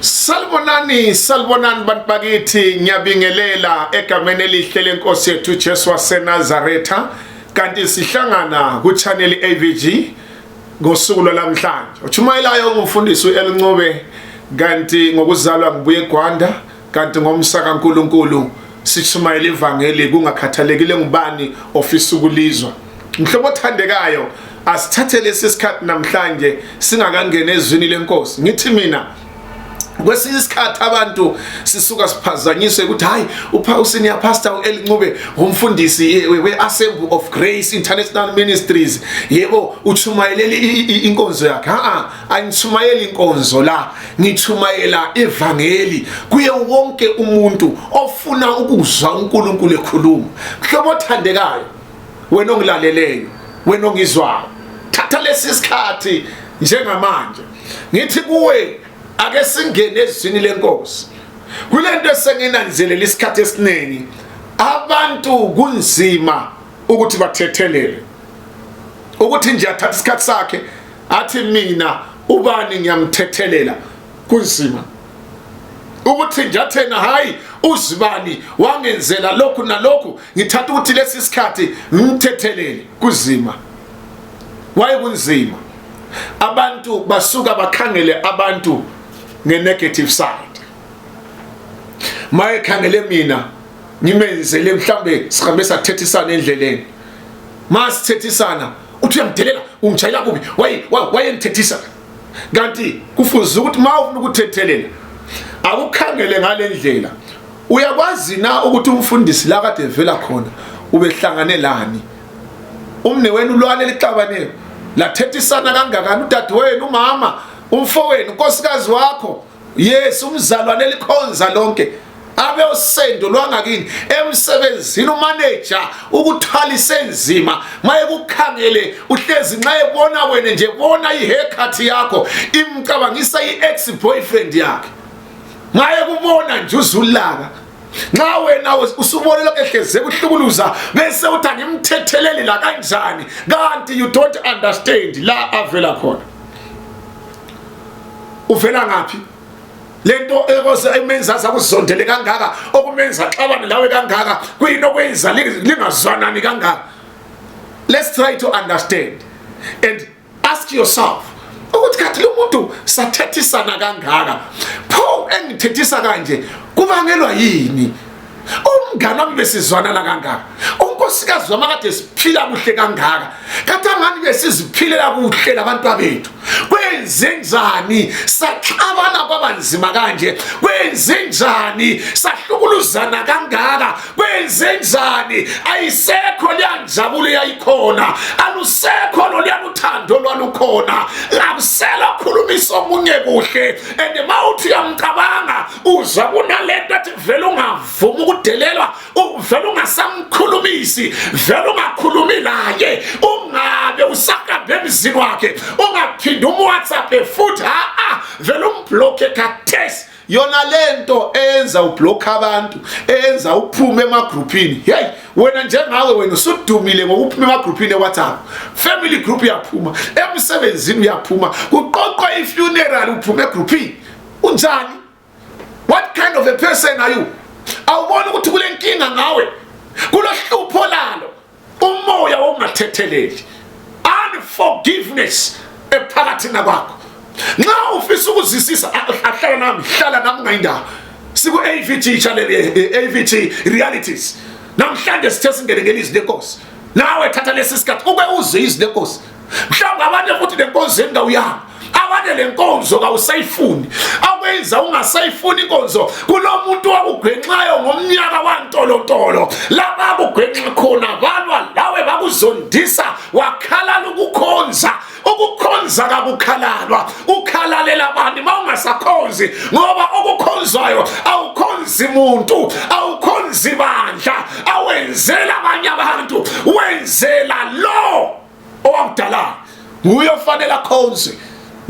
Salibonani bantu bakithi, ngiyabingelela egameni elihle lenkosi yethu Jesu waseNazaretha. Kanti sihlangana ku channel AVG ngosuku lwamhlanje. Uchumayelayo ngumfundisi uElncube, kanti ngokuzalwa ngibuye eGwanda, kanti ngomsa kaNkulunkulu sichumayela ivangeli kungakhathalekile ngubani ofisa ukulizwa. Mhlobo othandekayo, asithathe lesi sikhathi namhlanje singakangena ezwini lenkosi. Ngithi mina kwesinye isikhathi abantu sisuka siphazanyiswe ukuthi hayi usenior pastor uElncube umfundisi we-Assembly of Grace International Ministries, yebo uchumayelele inkonzo yakhe. Angichumayeli inkonzo la, ngichumayela ivangeli kuye wonke umuntu ofuna ukuzwa uNkulunkulu ekhuluma. Mhlobo othandekayo, wena ongilaleleyo, wena ongizwayo, thatha lesi sikhathi njengamanje ngithi kuwe ake singene ezwini lenkosi. Kulento esenginanzelela isikhathi esiningi, abantu kunzima ukuthi bathethelele, ukuthi nje athatha isikhathi sakhe athi mina ubani ngiyamthethelela. Kunzima ukuthi nje athena hayi uzibani wangenzela lokhu nalokhu, ngithatha ukuthi lesi sikhathi ngimthethelele. Kunzima. Why kunzima? Abantu basuka bakhangele abantu nge-negative side. Maye khangele mina ngimenzele mhlambe sihambe sathethisana endleleni, masithethisana uthi uyamdelela ungijayela kubi, wayengithethisa. Kanti kufuze ukuthi mawufuna ukuthethelela akukhangele ngale ndlela. Uyakwazi na ukuthi umfundisi la kade evela khona ubehlangane lani? Umne wenu ulwane lixabane lathethisana kangakani, udadewenu, umama, umfowenu, unkosikazi wakho, yes, umzalwane likhonza lonke, abe usendo lwangakini emsebenzini, umanager ukuthwala isenzima, maye kukhangele uhlezi nxa ebona wena nje bona i-haircut yakho imcabangisa i-ex boyfriend yakhe, maye kubona nje uzulaka. Nxa wena usubone lokho ehleze kuhlukuluza bese uthi ngimthetheleli la kanjani, kanti you don't understand la avela khona. Uvela ngaphi? Lento ekose emenza sakuzondele kangaka, okumenza xabane lawe kangaka, kuyini okwenza lingazwanani kangaka. Let's try to understand and ask yourself ukuthi kathi lo muntu sathethisana kangaka, pho engithethisa kanje kubangelwa yini? Umngane wami besizwana la kangaka, unkosikazi wami kade siphila kuhle kangaka, kanti angani besiziphilela kuhle labantu abethu. Kwenze njani saxabana kwabanzima kanje? Kwenze njani sahlukuluzana kangaka? Kwenze njani ayisekho liyanjabulo yayikhona, alusekho loluthando lwalukhona, labusela khulumisa omunye kuhle, and mawuthi uyamcabanga uzwa kunalento athi vele ungavuma ukudelelwa, vele ungasamkhulumisi, vele ungakhulumi naye, ungabe usahambe emzini wakhe, ungaphinde WhatsApp futhi vele umbloke kathesi. Yona lento enza ublock abantu, enza uphume emagroupini. Hey, wena njengawe wena usudumile ngokuphuma emagroupini eWhatsApp, family group yaphuma, emsebenzini uyaphuma, kuqoqwa ifuneral uphume egroupini. Unjani? What kind of a person are you? Awubona ukuthi kule nkinga ngawe, kulohlupho lalo, umoya wongathetheleli, unforgiveness ephakathi nakwakho. Nxa ufisa ukuzisisa hlala nami ngayindaba siku AVG channel, AVG realities. Namhlanje sithe singene ngelizwi lenkosi, nawe thatha lesi sikhathi ube uzwe izwi lenkosi. Mhlawumbe abanye futhi lenkonzo engawuyanga, abanye lenkonzo kawusayifuni, akwenza ungasayifuni inkonzo kulomuntu wakugwenxayo ngomnyaka wantolotolo, laba akugwenxa khona balwa lawe bakuzondisa, wakhalala ukukhonza kakukhalalwa, ukhalalela abantu mawungasakhonzi, ngoba okukhonzwayo awukhonzi muntu, awukhonzi bandla, awenzela abanye abantu, wenzela lo owakudala, nguye ofanele akhonze.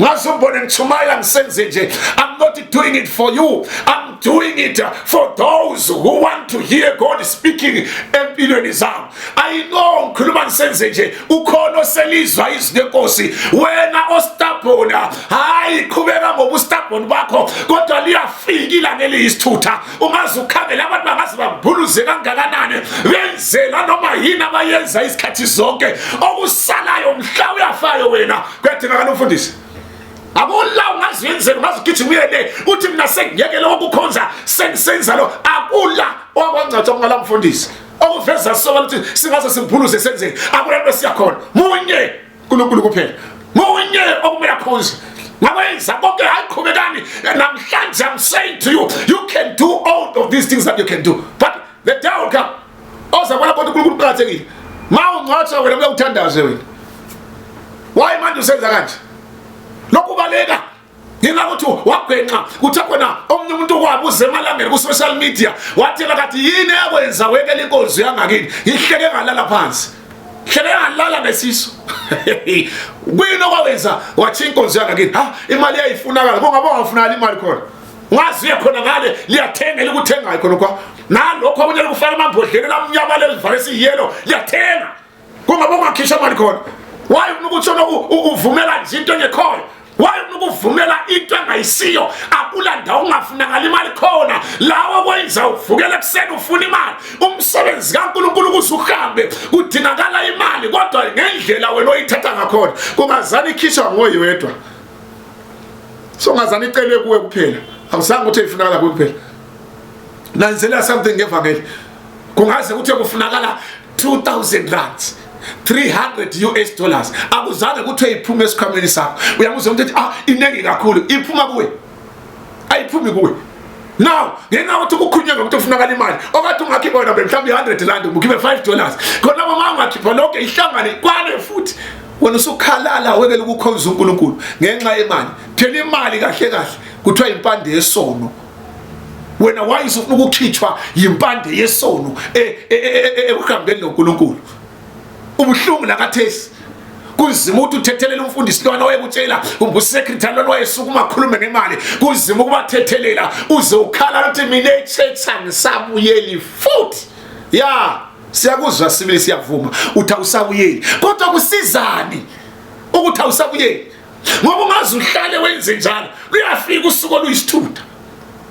Ngasumbone ngithumayela ngisenze nje. I'm not doing it for you. I'm doing it for those who want to hear God speaking empilweni zabo. I know ngikhuluma ngisenze nje ukhona oselizwa izwi lenkosi. Wena ostubborn, hayi qhubeka ngobustubborn bakho kodwa liyafika ilanga eliyisithutha. Ungaze ukhangela abantu bangaze babhuluze kangakanani benzela noma yini abayenza isikhathi zonke okusalayo mhla uyafayo wena. Kuyadingakala umfundisi. Akula ungazenzela ungazigijima uyele uthi mina sengiyekele ukukhonza sengisenza lo akula okwangcatha ngala mfundisi okuveza soba ukuthi singaze simphuluze senzeni akula into siyakhona munye uNkulunkulu kuphela munye okumele akhonze ngakwenza konke hayiqhubekani namhlanje. I'm saying to you, you can do all of these things that you can do, but the devil come ozabona kodwa uNkulunkulu uqhathekile mawungcatha wena uyawuthandaze wena. Why manje usenza kanje lokubaleka ngingakuthi wagwenqa kuthi khona omnye umuntu kwabuza emalangeni ku social media wathela kathi yini yakwenza wekele inkonzo yangakini ngihleke ngalala phansi hleke ngalala nesiso kuyini okwenza wathi inkonzo yangakini imali yayifunakala ngoba ungafuna imali khona ungaziye khona ngale liyathengela ukuthenga khona kwa nalokho okunye kufana amambodlela lamnyama lezivale siyelo liyathenga ngoba ungakhishwa imali khona. Why unukutshona uvumela nje into engekhoyo? Why unukuvumela into engayisiyo? Akula ndawo ungafunakala imali khona lawo kwenza uvukela kuseni ufuna imali umsebenzi kaNkulunkulu kuzuhambe kudingakala imali kodwa ngendlela wena oyithatha ngakhona kungazani ikhishwa ngoyi wedwa. So ngazani icele kuwe kuphela awusange uthi ifunakala kuwe kuphela. Nanzela something ngevangeli kungaze kuthi kufunakala 2000 rands 300 US dollars akuzange kuthiwe iphume esikhwameni sakho. Uyamuzwa ukuthi inengi kakhulu iphuma kuwe ayiphumi kuwe. Now ngengathi ukukhulunywa ngokuthi ufunakala imali okade ungakhipha wena mhlawumbe 100 rand ukhiphe 5 dollars khona mama ungakhipha lonke ihlangane kwane futhi wena usukhalala wekele ukukhonza uNkulunkulu ngenxa yemali. Phela imali kahle kahle kuthiwa impande yesono. Wena wayizofuna ukukhitshwa impande yesono ekuhambeni noNkulunkulu. Ubuhlungu lakathesi kuzima ukuthi uthethelela umfundisi lwana oyekutshela umbusekretary lwana oyesukuma khulume ngemali kuzima ukubathethelela uze ukhala ukuthi mina eChurch angisabuyeli futhi siyakuzwa sibili siyavuma uthi awusabuyeli kodwa kusizani ukuthi awusabuyeli ngoba ungaze uhlale wenze njalo kuyafika usuku oluyisithutha.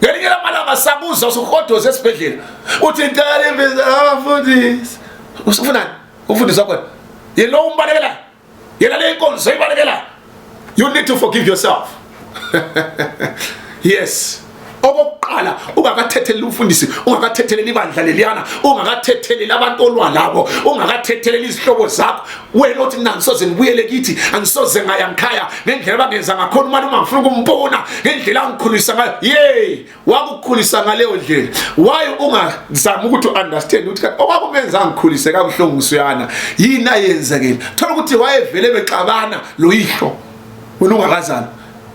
Ngelinye lamalanga sabuza usuhodoza esibhedlela uthi ngicela imbiza abafundisi usufunani umfundisi wakho yelo umbalekela yena le inkonzo ibalekela. You need to forgive yourself. Yes. Okokuqala ungakathetheleli umfundisi ungakathetheleli ibandla leliyana ungakathetheleli abantu olwalabo ungakathetheleli izihlobo zakho wena uthi mina ngisoze ngibuyele kithi angisoze ngaya ngikhaya ngendlela bangenza ngakhona uma ungafuna ukumbona ngendlela angikhulisa ngayo wakukhulisa ngaleyo ndlela. Why ungazama ukuthi understand ukuthi okwakumenza ngikhulise kabuhlungu usuyana yini ayenzekile thola ukuthi wayevele bexabana lo yihlo wena ungakazana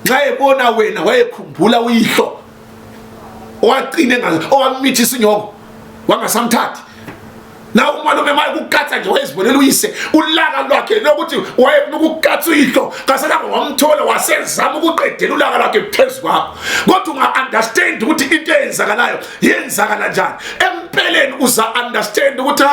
nxa ebona wena wayekhumbula uyihlo waqine ngazo owamithisa inyoko wangasamthathi. Na umalume maye ukukatha nje wayezibonela uyise ulaka lwakhe lokuthi wayekukatha uyihlo kasana wamthola wasezama ukuqedela ulaka lwakhe phezulu kwakho kodwa unga understand ukuthi into eyenzakalayo yenzakala njani empeleni uza understand ukuthi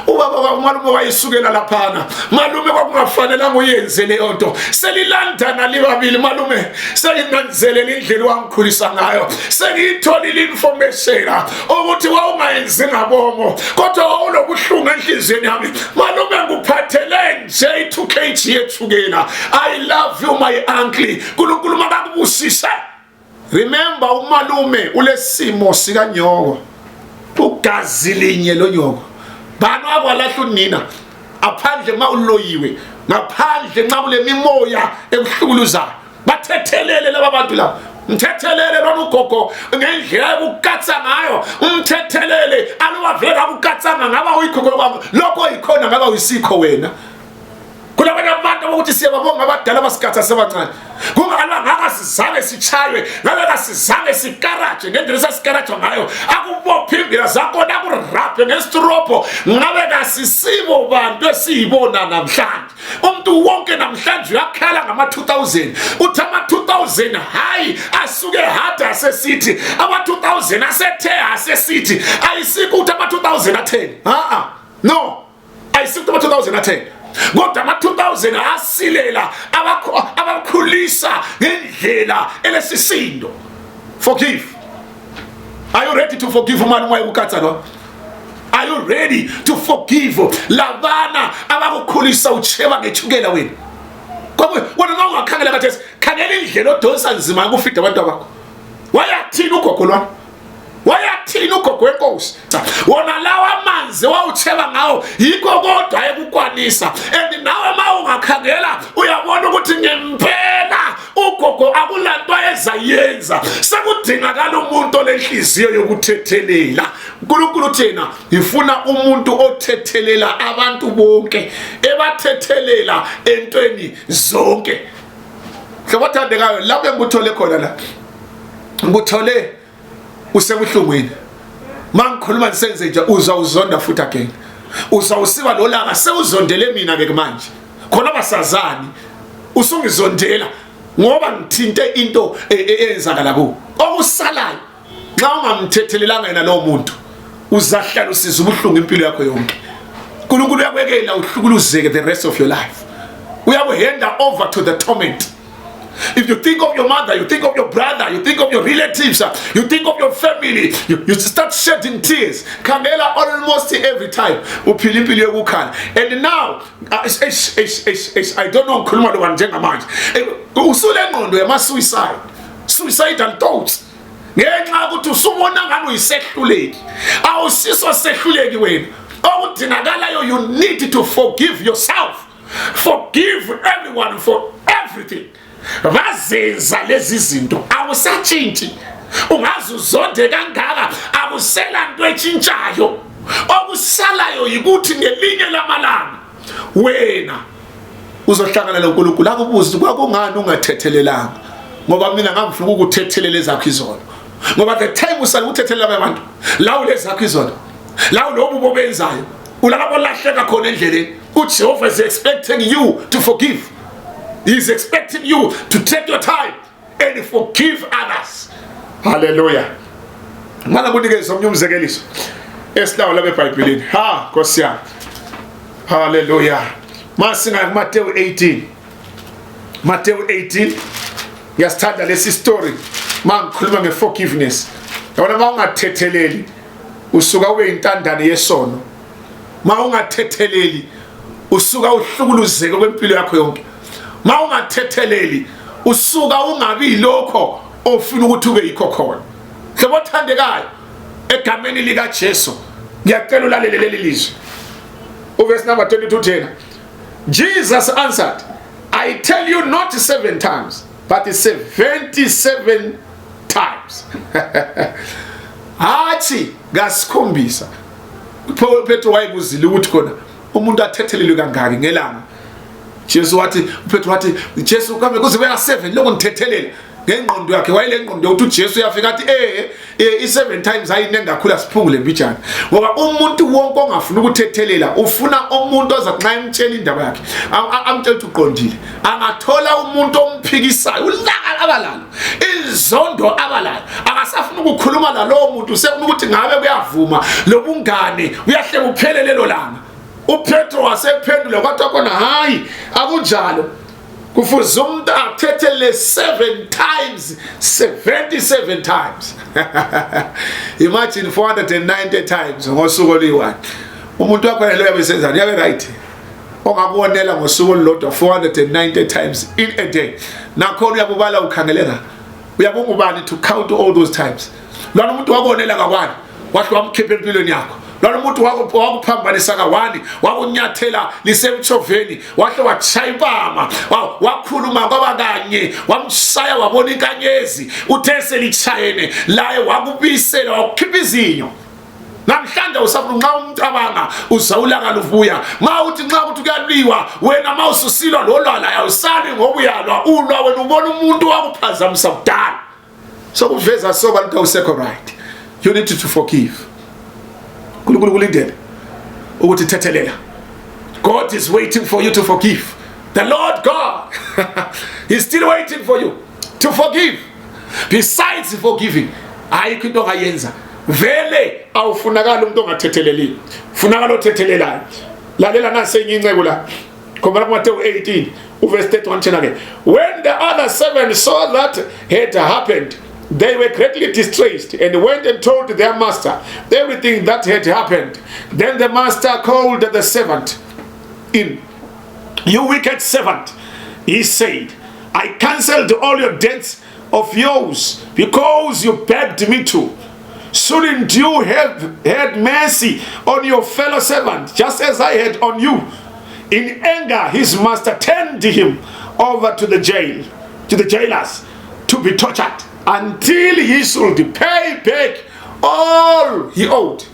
ubaba umalume wayesukela laphana malume kwakungafanelanga uyenze le nto selilandana libabili malume selinanzelela indlela wangikhulisa ngayo sengiyitholile information ukuthi wawungayenzi ngabomo kodwa lokuhlungu enhlizweni yami malume nguphathele nje 2 kg yethukela. I love you my uncle uNkulunkulu makakubusise. Remember umalume ulesimo sika nyoko ugazi linye lo nyoko bani wakwalahla unina aphandle mawuloyiwe ngaphandle nxa kule mimoya ebuhlukuluzayo bathethelele laba bantu laba mthethelele lona ugogo ngendlela ukukatsa ngayo umthethelele alowavela ukukatsa ngaba uyikhokho lokho ikhona ngaba uyisikho wena kulabanye abantu abantu ukuthi siyababonga abadala abasigatha sebancane kungalwa ngaka sizange sichaywe ngabe sizange sikaraje ngendlela sasikaraje ngayo akubopha impila zakho nakuraphe ngestropo ngabe kasisibo bantu esiyibona namhlanje umuntu wonke namhlanje uyakhala ngama 2000 uthi ama 2000 hayi asuke hada asesithi ama 2000 asethe asesithi ayisikho uthi ama 2010 no ayisikho ama 2010 kodwa ama 2000 asilela abakhulisa ngendlela elesisindo. Forgive. Are you ready to forgive man moya ukatsa? Are you ready to forgive labana abakukhulisa ucheba ngethukela wena? Ngoba wena ungakhangela kathi khangela indlela odonsa nzima ukufida abantu abakho. Wayathini ugogo lwami? Wayathini ugogo wenkosi? Wona lawa amanzi wawucheba ngawo yikho kodwa ekukwanisa and nawe mawungakhangela uyabona ukuthi ngempela ugogo akulanto ezayenza sekudingakala umuntu olenhliziyo yokuthethelela. uNkulunkulu thina ifuna umuntu othethelela abantu bonke ebathethelela entweni zonke. Hlobathandekayo lapho engikuthole khona la ngikuthole usebuhlungwini mangikhuluma nisenze nje uzawuzonda futhi again uzawusiba lolaka sewuzondele mina ke manje khona basazani usungizondela ngoba ngithinte into eyenzakala ku okusalayo xa ungamthethelelanga yena lo muntu uzahlala usiza ubuhlungu impilo yakho yonke. uNkulunkulu uyakwekela uhlukuluzeke the rest of your life. Uyakuhanda over to the torment. If you think of your mother, you think of your brother, you think of your relatives, you think of your family, you start shedding tears. Kangela almost every time. And now, I don't know ngikhuluma lo kanjenga manje. Usule ngqondo yama suicidal thoughts. Ngenxa ukuthi usubona ngani uyisehluleki. Awusiso sehluleki wena. Okudingakalayo you need to forgive yourself. Forgive everyone for everything. Vazenza lezi zinto awusatshintshi ungazi uzonde kangaka akusela into etshintshayo okusalayo yikuthi ngelinye lamalanga wena uzohlangana noNkulunkulu akubuza kwakungani ungathethelelanga ngoba mina ngangifuna ukuthethelela ezakho izono ngoba the time usala uthethelela abantu lawo lezakho izono lawo lobu bobenzayo ulapho lahleka khona endleleni uJehova is expecting you to forgive. He is expecting you to take your time and forgive others. Hallelujah. Mana kunikeza omnye umzekeliso esilawo labe eBhayibhelini. Nkosi yami. Hallelujah. Masinga Matthew 18. Matthew 18. Ngiyasithanda lesi story. Mangikhuluma ngeforgiveness. Yabona mawungathetheleli usuka ube intandane yesono. Mawungathetheleli usuka uhlukuluzeke kwempilo yakho yonke. Mawungathetheleli usuka ungabi lokho ofuna ukuthi ube yikho khona. Hlobathandekayo egameni lika Jesu ngiyacela ulalele leli lizwi. Verse number 22 thena. Jesus answered, I tell you not 7 times, but 77 times. Hathi ngasikhombisa. Petro wayebuzile ukuthi khona umuntu athethelelwe kangaki ngelanga. Jesu wathi Petro wathi Jesu kambe kuze beka 7 lokho ngithethelele ngengqondo yakhe wayile ngqondo yokuthi Jesu yafika athi i7 times ayine ngakhula siphungule mbijana ngoba umuntu wonke ongafuna ukuthethelela ufuna umuntu ozakunxa imtshela indaba yakhe amtshela ukuthi uqondile angathola umuntu omphikisayo ulaka abalalo izondo abalalo akasafuna ukukhuluma lalo muntu usefuna ukuthi ngabe kuyavuma lobungane uyahle uphele lelo langa. uPetro wasephendula kwathi khona hayi akunjalo kufuze umuntu athethelele 7 times 77 times. Imagine 490 times ngosuku oluyi-1 umuntu wakho lo yabesenzana yabe right ongakubonela ngosuku olulodwa 490 times in a day nakhona uyabubala ukhangeleka uyabonga ubani to count all those times. Lona umuntu wabonela kakwani wahle wamkhipha empilweni yakho. Lona umuntu wakuphambanisa kawani wakunyathela lisemtshoveni wahle wachaya impama wakhuluma kwabakanye wamshaya wabona inkanyezi uthe selichayene laye wakubisela wakukhipha izinyo namhlanje usafuna nxa umcabanga uzawulaka luvuya ma uthi nxa ukuthi kuyaliwa wena ma ususilwa lolwala awusali ngoba uyalwa ulwa wena ubona umuntu wakuphazamisa kudala so kuveza soba into usekho right you need to forgive uNkulunkulu kulindele ukuthi thethelela God is waiting for you to forgive the Lord God he's still waiting for you to forgive besides forgiving ayikho into ongayenza vele awufunakala umuntu ongathetheleli funakala othethelelayo lalela nase incebo la khombela kuMateyu 18 verse 31 again when the other 7 saw that had happened they were greatly distressed and went and told their master everything that had happened. Then the master called the servant in. You wicked servant, he said, I cancelled all your debts of yours because you begged me to. Shouldn't you have had mercy on your fellow servant just as I had on you? In anger, his master turned him over to the jail, to the jailers, to be tortured until he should pay back all he owed.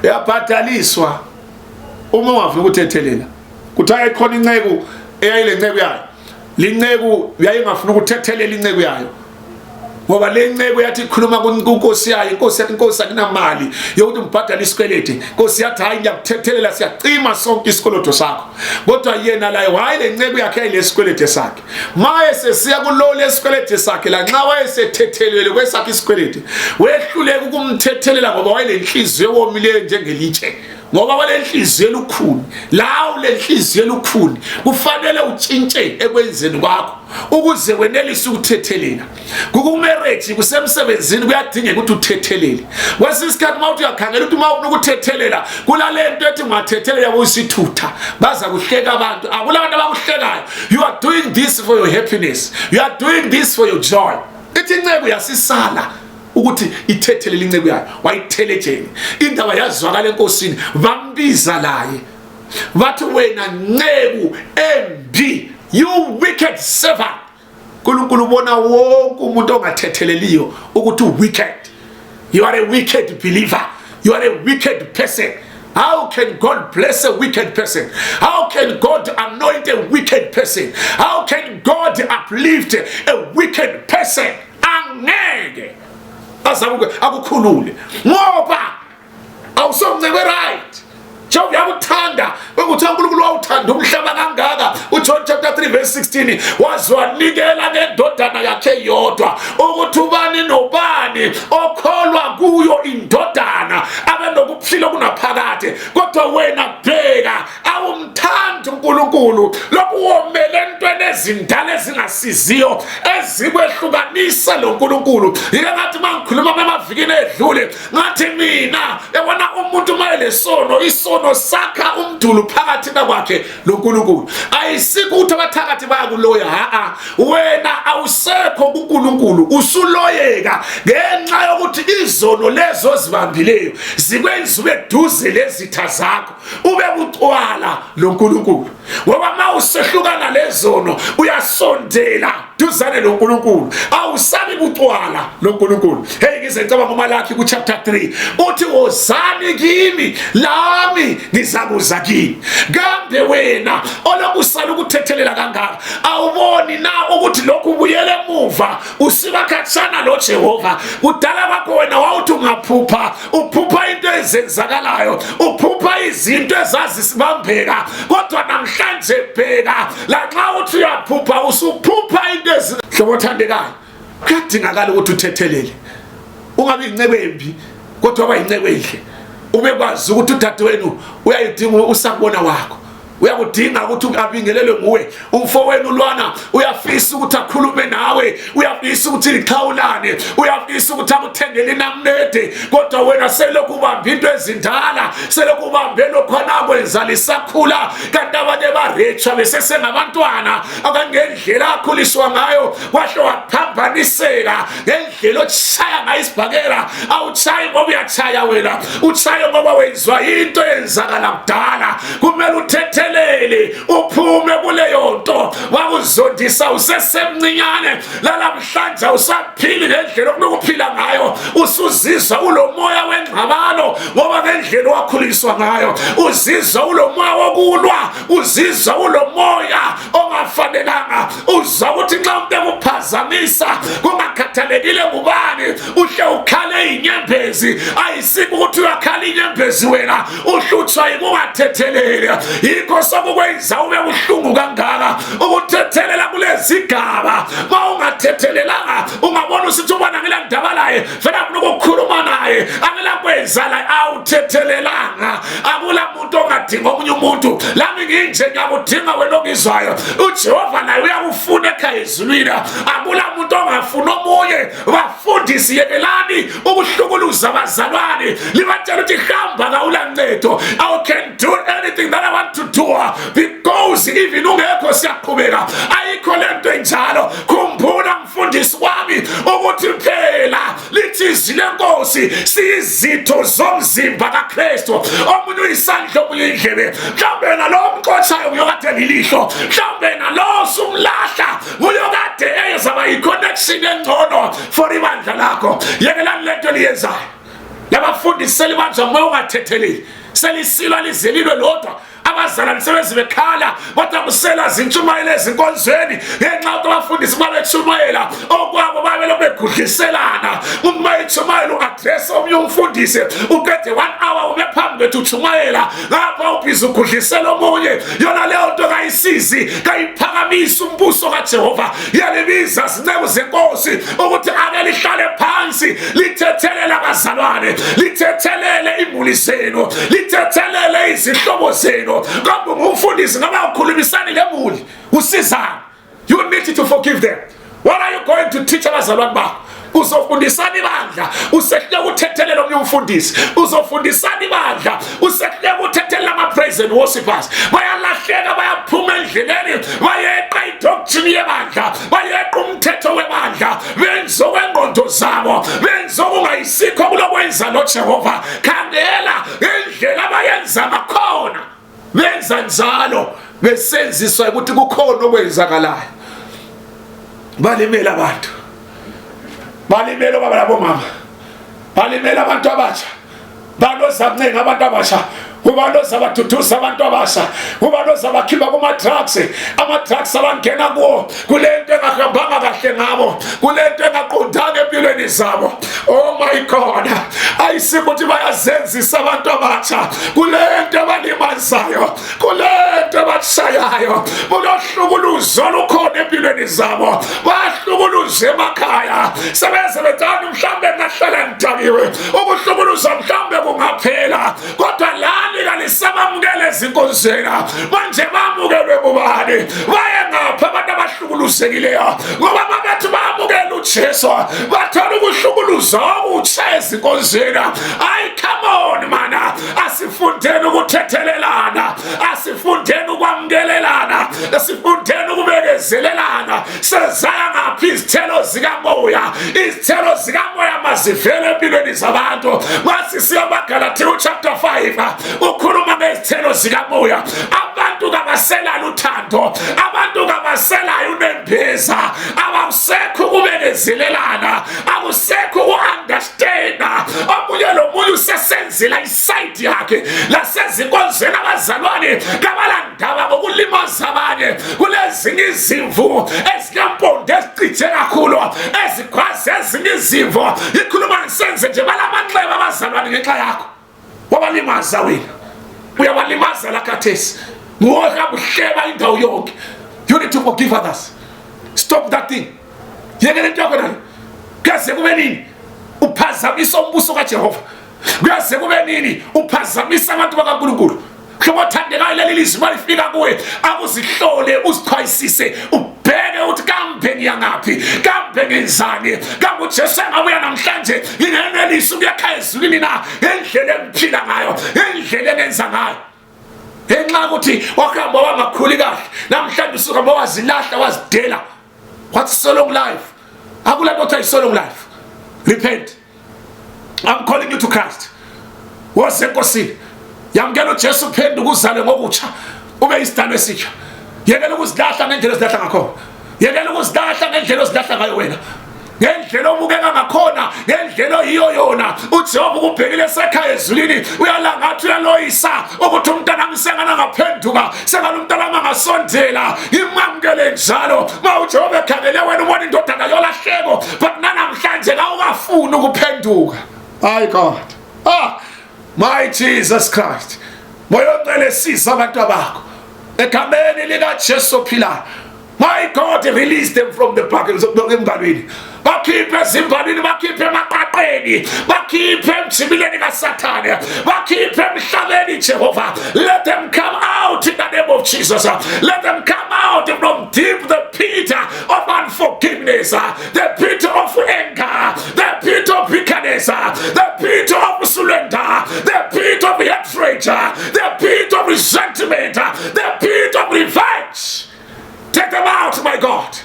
Yaphataliswa uma wafuna ukuthethelela kuthaye khona inceku eyayile nceku yayo linceku yayingafuna ukuthethelela inceku yayo ngoba le nceku yathi ikhuluma kuNkosi yayo inkosi yathi inkosi akunamali yokuthi umbhadala isikweleti inkosi yathi hayi ngiyakuthethelela siyacima sonke isikoloto sakho kodwa yena laye waye le nceku yakhe ayilesikweleti sakhe maye sesiya kulole isikweleti sakhe la nxa wayesethethelele kwesakhe isikweleti wehluleka ukumthethelela ngoba waye lenhliziyo yomileyo njengelitshe ngoba walenhliziyo elukhuni lawo lenhliziyo elukhuni kufanele utshintshe ekwenzeni kwakho ukuze wenelise ukuthethelela kukumarriage kusemsebenzini kuyadingeka ukuthi uthethelele kwesisikhathi mawuthi uyakhangela ukuthi mawufuna ukuthethelela kulalento ethi ungathethelela uyisithutha baza kuhleka abantu akulabantu abakuhlekayo you are doing this for your happiness you are doing this for your joy ithi inceku yasisala ukuthi ithethelele inceku yayo wayithelejeni indaba yazwakala enkosini bambiza laye bathi wena nceku embi you wicked servant uNkulunkulu ubona wonke umuntu ongathetheleliyo ukuthi wicked you are a wicked believer you are a wicked person. How can God bless a wicked person? How can God anoint a wicked person? How can God uplift a wicked person? Angeke akukhulule ngoba awusomncebe right Job yakuthanda ukuthi uNkulunkulu wawuthanda umhlaba kangaka uJohn chapter 3 verse 16 wazwanikela ngendodana yakhe yodwa ukuthi ubani nobani okholwa kuyo indodana abe nokuphila kunaphakade kodwa wena bheka awumthanda uNkulunkulu lokhu womele entweni ezindala ezingasiziyo ezikwehlukanisa lo uNkulunkulu yike ngathi mangikhuluma emavikini edlule ngathi mina ebona umuntu mayele sono isono sakha umdulu phakathi kwakhe lo uNkulunkulu ayisikho ukuthi abathakathi bayakuloya wena awusekho kuNkulunkulu usuloyeka ngenxa yokuthi izono lezo zibambileyo zikwenza ube duze lezitha zakho ube bucwala lo uNkulunkulu ngoba mawusehlukana lezono uyasondela duzane lo uNkulunkulu awusabi bucwala lo uNkulunkulu hey ngizecaba ngoMalaki ku chapter 3 uthi wozani kimi lami ngizakuza kini kambe wena olokusala ukuthethelela kangaka awuboni na ukuthi lokhu ubuyele emuva usiba khatshana lo Jehova kudala kwakho wena wawuthi ungaphupha uphupha into ezenzakalayo uphupha izinto ezazisibambeka kodwa namhlanje bheka la xa uthi uyaphupha usuphupha into ezihlobo kuyadingakala ukuthi uthethelele ungabi incebo embi kodwa aba incebo enhle ubekwazi ukuthi udadewenu uyayidinga usakubona wakho uyakudinga ukuthi abingelelwe nguwe umfowenu lwana uyafisa ukuthi akhulume nawe uyafisa ukuthi likhawulane uyafisa ukuthi akuthengele namnede kodwa wena selokhu ubamba into ezindala selokhu ubambe lokhona kwenza lisakhula kanti abanye baretsha besesengabantwana akangendlela akhuliswa ngayo wahle waphambaniseka ngendlela otshaya ngayo isibhakela awutshayi ngoba uyatshaya wena utshaye ngoba wenzwa into eyenzakala kudala kumele uthethe uthethelele uphume kuleyo nto wakuzondisa usesemncinyane. Lalamhlanje usaphili ngendlela okunokuphila ngayo, usuzizwa ulomoya wengxabano ngoba ngendlela wakhuliswa ngayo, uzizwa ulomoya wokulwa, uzizwa ulomoya ongafanelanga, uzwa ukuthi nxa umuntu ekuphazamisa kungakhathalekile ngubani, uhle ukhale inyembezi, ayisiko ukuthi uyakhala inyembezi wena uhlutshwa yikungathetheleli. Yikho sokukwenza ube buhlungu kangaka ukuthethelela kulezigaba. Ma ungathethelelanga ungabona usithi ubona ngila ndaba laye vele akunokukhuluma naye, angilakwenza la awuthethelelanga. Akula muntu ongadinga omunye umuntu, lami nginje ngiyakudinga wena ongizwayo. uJehova naye uyakufuna ekhaya ezulwini, akula muntu ongafuna omunye. Bafundisi, yekelani ukuhlukuluza abazalwane, libatshela ukuthi hamba kawulancedo. I can do anything that I want to do because even ungekho siyaqhubeka. Ayikho lento enjalo. Khumbula mfundisi wami ukuthi phela lithi izwi lenkosi siyizitho zomzimba kaKristu. Omunye uyisandla, omunye indlebe, mhlawumbe nalo mqotshayo uyokade lilihlo, mhlawumbe nalo sumlahla uyokade ezaba yi-connection engcono for ibandla lakho. Yekelani lento liyenzayo. Labafundisi selibanjwa moya ungathetheleli, selisilwa lizelilwe lodwa. Abazalwane sebezibekhala kodwa kusela zintshumayelo ezinkonzweni ngenxa yokuthi abafundisi babetshumayela okwabo babelokhu begudliselana. Uma itshumayelo u-adress omunye umfundisi uqede 1 hour ube phambi kwethu utshumayela, ngapha ubhizi ugudlisela omunye. Yona leyo nto kayisizi, kayiphakamisa umbuso kaJehova. Yalibiza zinceku zenkosi ukuthi ake lihlale phansi lithethelele abazalwane, lithethelele imuli zenu, lithethelele izihlobo zenu. Ngoba umfundisi ngaba ukhulumisani lemuli usizana, you need to forgive them. What are you going to teach abazalwane bakho? Uzofundisana ibandla usehle ukuthethelela omunye umfundisi, uzofundisana ibandla usehle ukuthethelela ama-praise and worshipers. Bayalahleka, bayaphuma endleleni, bayeqa idoctrine yebandla, bayeqa umthetho webandla, benza okwengqondo zabo, benza okungayisikho kulokwenza noJehova. Khangela indlela abayenza ngakhona, benza njalo besenziswa ukuthi kukhona okwenzakalayo. Balimela abantu, balimela baba labomama, balimela abantu abasha, baloza mncenga abantu abasha, ubaloza abathuthuza abantu abasha, ubaloza abakhipha kuma-drugs, ama-drugs abangena kuwo, kulento engahambanga kahle ngabo, kulento engaqondanga empilweni zabo. Oh my God, ayisiko ukuthi bayazenzisa abantu abasha, kulento abalimazayo, kulento abashayayo, kulohlukuluzo olukhona empilweni zabo, bahlukuluze emakhaya. Sebeze bethanda mhlawumbe ngahlala ngidakiwe, ukuhlukuluza mhlawumbe kungaphela, kodwa lani kalisabamukele ezinkonzweni manje bamukelwe bubani. Baye ngapha abantu abahlukuluzekileyo ngoba babethi bamukela uJesu, bathola ukuhlukuluza okutsha ezinkonzweni. Ay, come on mana, asifundeni ukuthethelelana, asifundeni ukwamukelelana, asifundeni ukubekezelelana. Sezaya ngaphi izithelo zikamoya, izithelo zikamoya mazivele empilweni zabantu. Masisiya eMagalatia chapter 5 ukhuluma ngezithelo zikamoya. Abantu kabasela uthando, abantu kabasela unembeza, abasekho ukubekezelelana, akusekho uunderstanda. Omunye lomunye usesenzela iside yakhe lasezinkonzweni. Abazalwane kabalandaba ngokulimaza abanye, kulezinye izimvu ezikampondo ezicije kakhulu, ezigwazi ezinye izimvu. Ikhuluma ngisenze nje balamanxeba abazalwane ngenxa yakho, wabalimaza wena, uyabalimaza lakathesi, ngohamba uhleba indawo yonke. You need to forgive others. Stop that thing. Yekele into yakho nayo. Kuyaze kube nini uphazamisa umbuso kaJehova? Kuyaze kube nini uphazamisa abantu bakaNkulunkulu? Hlobo thandekayo leli lizwi malifika kuwe, akuzihlole, uzichwayisise, ubheke ukuthi kambe ngiyangaphi, kambe ngenzani, kambe uJesu engabuya namhlanje ngingenelisa ukuyakhaya ezulwini na, ngendlela engiphila ngayo, ngendlela engenza ngayo. Ngenxa yokuthi wakhamba wangakhuli kahle, namhlanje usuhamba wazilahla wazidela. What's so long life? Akula nto kuthiwa yi-so long life. Repent. I'm calling you to Christ. Woze enkosini, yamukela uJesu, phenduka uzalwe ngokutsha. ube isidalwa esitsha. Yekela ukuzilahla ngendlela ozilahla ngakhona. Yekela ukuzilahla ngendlela ozilahla ngayo wena. Ngendlela obukeka ngakhona, ngendlela yiyo yona. uJehova ukubhekile esekhaya ezulwini, uyalangathi uyaloyisa ukuthi umntana ngisengana ngaphenduka, sengalo umntana mangasondela. Imamukele njalo. Ma uJehova ekhangele wena ubona indodana yolahleko, but namhlanje awukafuni ukuphenduka. My God. My Jesus Christ. Moya ongcwele siza abantu bakho egameni lika Jesu phila. My God, release them from the buckets of embalweni. Bakhiphe ezimbalwini, bakhiphe emaqaqeni, bakhiphe emjibileni kaSathane, bakhiphe emhlabeni Jehovah. Let them come out in the name of Jesus. Let them come out from deep the pit of unforgiveness, the pit of anger, the pit of bitterness, the pit of surrender, the pit of hatred, the pit of resentment, the pit of revenge. Take them out, my God.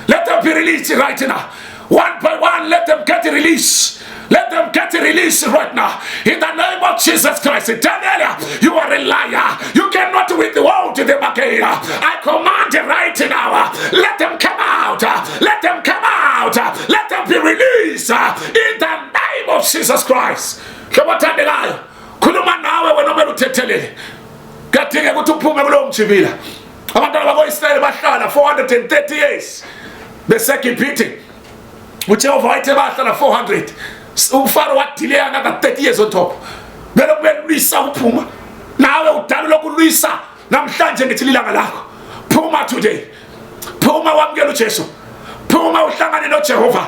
Let them be released right now. One by one, let them get released. Let them get released right now. In the name of Jesus Christ. Daniel, you are a liar. You cannot withhold them again. I command you right now. Let them come out. Let them come out. Let them be released. In the name of Jesus Christ. Kuluma nawe wena omele uthethelele. Kadinge ukuthi uphume kulo mjibila. Abantwana bako-Israyeli bahlala 430 years besekiphithi. uJehova wayethe bahlala 400. uFaro wadelay another 30 years on top. Belokubelisa uphuma. Nawe udala lokulwisa namhlanje ngithi lilanga lakho. Phuma today. Phuma wamukela uJesu. Phuma uhlangane noJehova.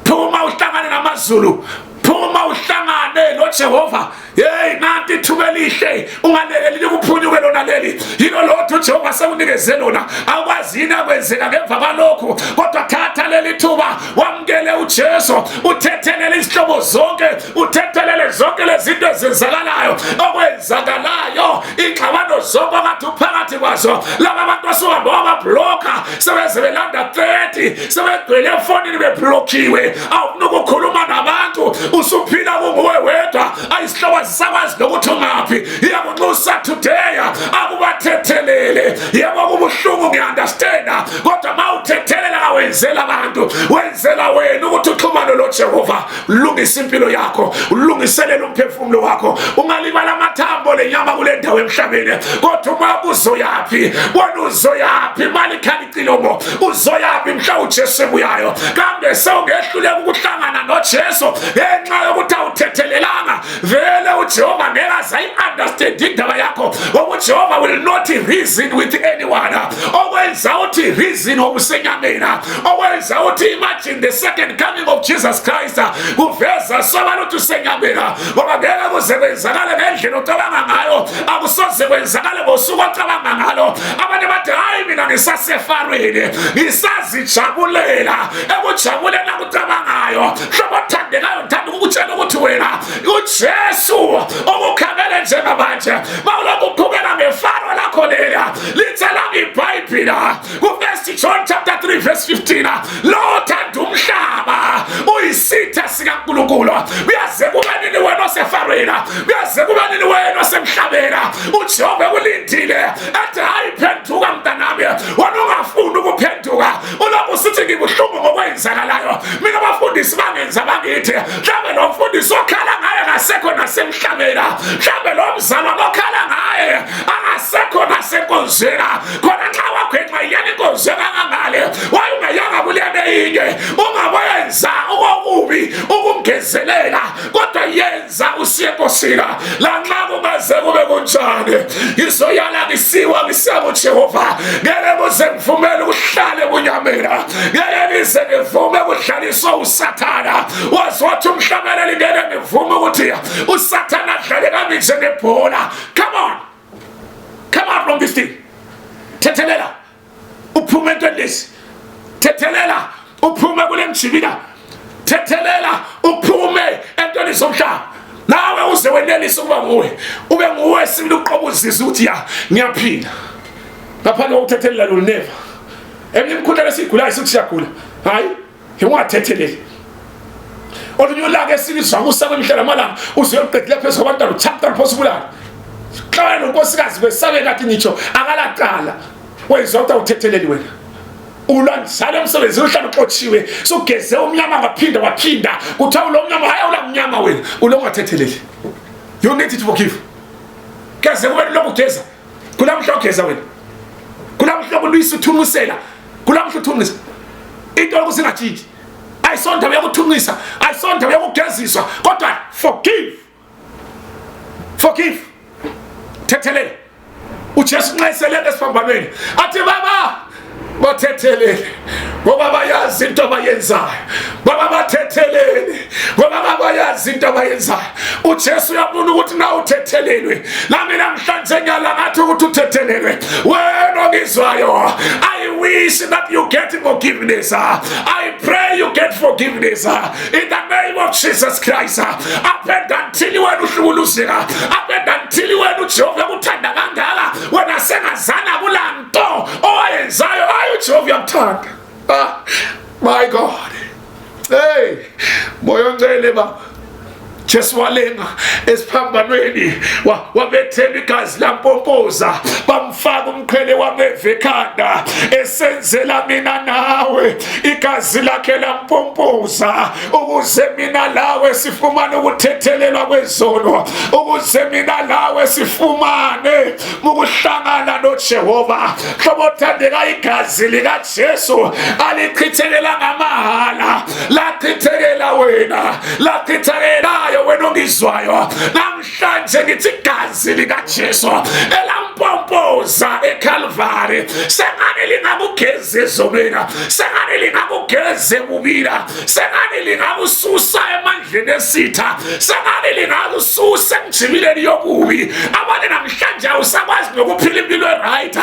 Phuma uhlangane namaZulu. Phuma uhlangane noJehova. Hey, nanti ithuba elihle ungalekeli ukuphunyuke lona leli. Yilo lotho uJehova sekunikeze lona. Akwazi yini akwenzeka ngemva kwalokho, kodwa thatha leli thuba wamukele uJesu, uthethelele izihlobo zonke, uthethelele zonke lezinto ezenzakalayo, okwenzakalayo, ingxabano zonke akade uphakathi kwazo. Laba abantu basuhamba wababloka, sebeze belanda 30, sebegcwele efonini beblokhiwe. Awufuna ukukhuluma nabantu, usuphila kunguwe wedwa. Ayisihlobo sakwazi nokuthi ungaphi. Iyakunxusa today akubathethelele. Yebo kubuhlungu ngiunderstand, kodwa mawuthethelela kawenzela abantu, wenzela wena ukuthi uxhumane noJehova, ulungise impilo yakho, ulungiselele umphefumulo wakho. Ungalibala amathambo lenyama kule ndawo emhlabeni, kodwa uma uzoyapi, wena uzoyapi mali khali qilomo, uzoyapi mhla uJesu ebuyayo. Kambe sewungehluleka ukuhlangana noJesu ngenxa yokuthi awuthethelelanga. Vele uJehova ngeke azayi-understand indaba yakho. UJehova will not reason with anyone. Okwenza uthi reason obusenyameni, okwenza uthi imagine the second coming of Jesus Christ kuveza sobala uthi usenyameni, ngoba ngeke kuze kwenzakale ngendlela ocabanga ngayo, akusoze kwenzakale ngosuku ocabanga ngalo. Abantu bathi hayi mina ngisasefarweni, ngisazijabulela ekujabuleni akucabangayo. Hlobo othandekayo ngithanda ukutshela ukuthi wena uJesu okukhamele njengamanje mawulokhu uqhubeka ngefaro lakho lela lithela iBhayibheli ku1 John chapter 3 verse 15. Lo othanda umhlaba uyisitha sikaNkulunkulu. Uyaze kube nini wena osefarweni, uyaze kube nini wena osemhlabeni. uJehova kulindile athi hayi phenduka mntanami, wena ungafuni ukuphenduka. Ulokhu usithi ngibuhlungu ngokwenzakalayo. Mina abafundisi bangenza bakithi mhlawumbe lo mfundisi okhala ngaye ngasekho nasemhlabeni, mhlawumbe lo mzalwa okhala ngaye angasekho nasenkonzweni. Khona nxa wakhwenxa iyana inkonzweni angangale wayungayanga kulena inye, ungawenza okubi ukumgezelela, kodwa yenza usiye enkosini. Lanxa kungaze kube kunjani, ngizoyala ngisiwa ngisiya kuJehova. Ngeke kuze ngivumele ukuhlale bunyameni, ngeke ngize ngivume ukuhlaliswa uSathana. Wazothi umhlabeleli ngeke ngivume ukuthi uSathana adlale kami njengebhola. Come on, come out from this thing. Thethelela uphume entweni lezi, thethelela uphume kule mjibila, thethelela uphume entweni zomhlaba. Nawe uze wenelise ukuba nguwe, ube nguwe sibili uqobuzisa ukuthi ya ngiyaphila ngaphandle kokuthethelela lo never. Emimkhuhlane esigulayo sithi siyagula, hayi ngiwathethelele. Olunyulaka esilizwa kusa kwemihla lamalanga uzoqedela phezu kwabantwana chapter possible. xa wena unkosikazi besabe kathi ngitsho akalaqala wenzwa ukuthi awuthetheleli wena ulandisana emsebenzini uhlala uxotshiwe sugeze umnyama waphinda kuthiwa lo mnyama hayi ulamnyama wena ulo ungathetheleli. You need to forgive. Keze wena lokugeza kulamhla ugeza wena kulamhla kulwisa uthunqisela kulamhla uthunqisa into yokusingajiji ayisonto yakuthunqisa ayisonto yakugeziswa kodwa forgive thethelele uJesu nxayiselele esiphambanweni athi baba bathethelele ngoba bayazi into abayenzayo baba bathethelele ngoba bayazi into abayenzayo. uJesu uyafuna ukuthi na uthethelelwe nami namhlanje nyala ngathi ukuthi uthethelelwe wena ongizwayo. I wish that you get forgiveness. I pray you get forgiveness in the name of Jesus Christ. Apenda until wena uhlukuluzeka apenda until wena uJehova ukuthanda kangaka wena sengazana kulanto oyenzayo uJehova uyamthanda. My God. Hey, moyo ngcele baba Jesu walenga esiphambanweni wabethela igazi lampompoza bamfaka umqhele wameva ekhanda esenzela mina nawe igazi lakhe lampompoza ukuze mina lawe sifumane ukuthethelelwa kwezono ukuze mina lawe sifumane ukuhlangana noJehova. Hlobo thandeka igazi lika Jesu alichithekela ngamahala lachithekela wena lachithekela wena ongizwayo namhlanje ngithi igazi lika Jesu elampompoza eCalvary sengane lingakugeza ezonweni sengane lingakugeza ebubila sengane lingakususa emandleni esitha sengane lingakususa emjibileni yokubi abanye namhlanje awusakwazi nokuphila impilo right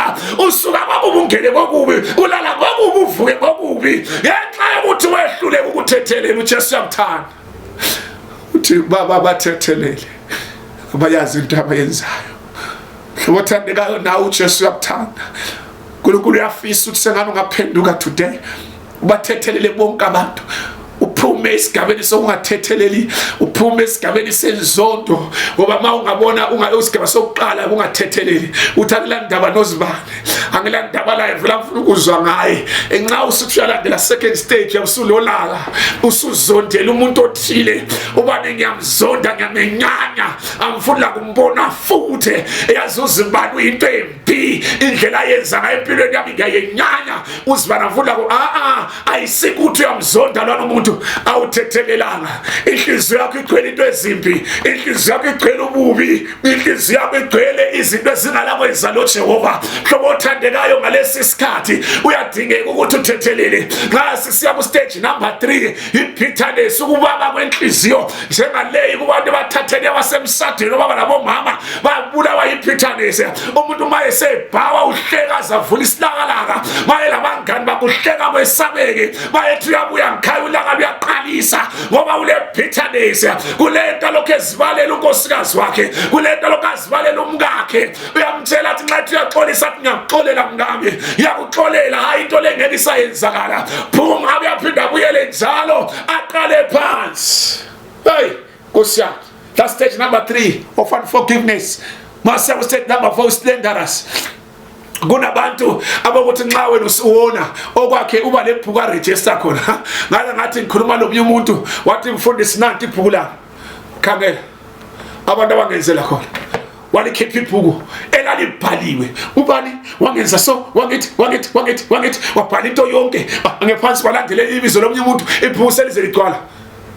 usuka kwakubi ungene kokubi ulala kokubi uvuke kokubi ngenxa yokuthi wehluleke ukuthethelela uJesu uyamthanda. Uthi baba bathethelele abayazi into abayenzayo. Ngothandekayo nawe uJesu uyakuthanda. uNkulunkulu uyafisa ukuthi sengane ungaphenduka today ubathethelele bonke abantu uphume esigabeni sokungathetheleli uphume esigabeni senzondo ngoba mawungabona ungayosigaba sokuqala ungathetheleli uthathela ndaba nozibane angela ndaba la evela mfuna ukuzwa ngaye enxa usuthuyalandela second stage yabusulolala usuzondela umuntu othile ubane ngiyamzonda ngiyamenyanya amfuna kumbona futhi eyazuza ibani uyinto embi indlela yenza ngayo empilweni yami ngiyayenyanya uzibana mfuna ayisikuthi uyamzonda lwana umuntu awuthethelelanga inhliziyo yakho igcwele into ezimbi inhliziyo yakho igcwele ububi inhliziyo yakho igcwele izinto ezingalakwenza lo Jehova. Hlobo othandekayo ngalesi sikhathi uyadingeka ukuthi uthethelele nxa sisiya ku stage number 3 ibitterness ukubaba kwenhliziyo njengaleyi kubantu bathathele wasemsadeni obaba labomama babulawa yibitterness umuntu maye sebhawa uhleka zavula isilakalaka maye labangani bakuhleka kwesabeke bayethi uyabuya ngikhaya ulaka luyaqalisa ngoba ule bitterness kulento lokho ezibalela unkosikazi wakhe kulento lokho azibalela umkakhe uyamtshela athi nxa uyaxolisa athi ngiyaxolela mngami ngiyakuxolela hayi into lengeke isayenzakala phuma ngabe yaphinda buyele njalo aqale phansi. Hey Nkosi yami, that's stage number 3 of unforgiveness. Mase stage number 4 slanderous. Kunabantu abakuthi nxa wena usuwona okwakhe uba lebhuka register khona ngala ngathi ngikhuluma lomnye umuntu wathi mfundisi nanti ibhuku la khangela abantu abangenzela khona walikhipha ibhuku elalibhaliwe ubani wangenza so wangithi wabhala into yonke ngephansi kwalandela ibizo lomnye umuntu ibhuku selize ligcwala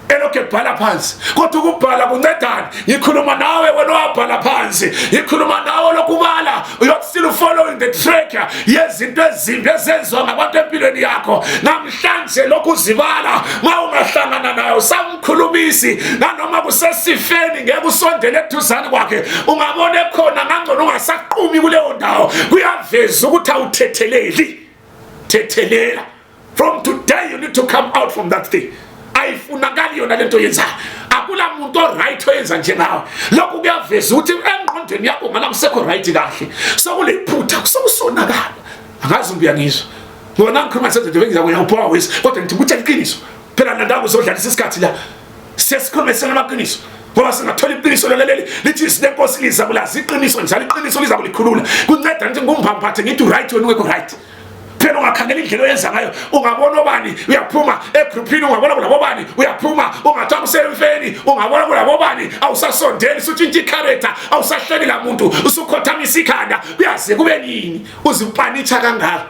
elokhe bhala phansi kodwa ukubhala kuncedani. Ngikhuluma nawe wena wabhala phansi ngikhuluma nawe lokubala you're still following the track yezinto ezimbi ezenziwa ngabantu empilweni yakho namhlanje lokhu uzibala ma ungahlangana nayo samkhulumisi nanoma kusesifeni ngeke usondele eduzane kwakhe ungabone khona ngangcono ungasaqhumi kuleyo ndawo kuyaveza ukuthi awuthetheleli thethelela. From today you need to come out from that thing. Ayifunakali yona lento yenza akula muntu right oyenza njengawe lokhu kuyaveza ukuthi engqondweni yakho ngalakusekho right kahle sokulephutha sokusonakala angazi ngiyangizwa ngona ngikhuluma senze ngiza kuyaphowa wesi kodwa ngithi ukuthi iqiniso phela nandawo uzodlalisa isikhathi la sesikhulumesana amaqiniso ngoba singathola iqiniso leleli lithi sinenkosi lizabulaza iqiniso njalo iqiniso lizakulikhulula kunceda nje ngumphaphathe ngithi right wena ungekho right phela ungakhangela indlela oyenza ngayo ungabona obani uyaphuma egroupini ungabona kulabo bani uyaphuma ungathola usemfeni ungabona kulabo bani awusasondeli usutshintsha icharacter awusahleli la muntu usukhothamisa ikhanda kuyaze kube nini uzimpanitsha kangaka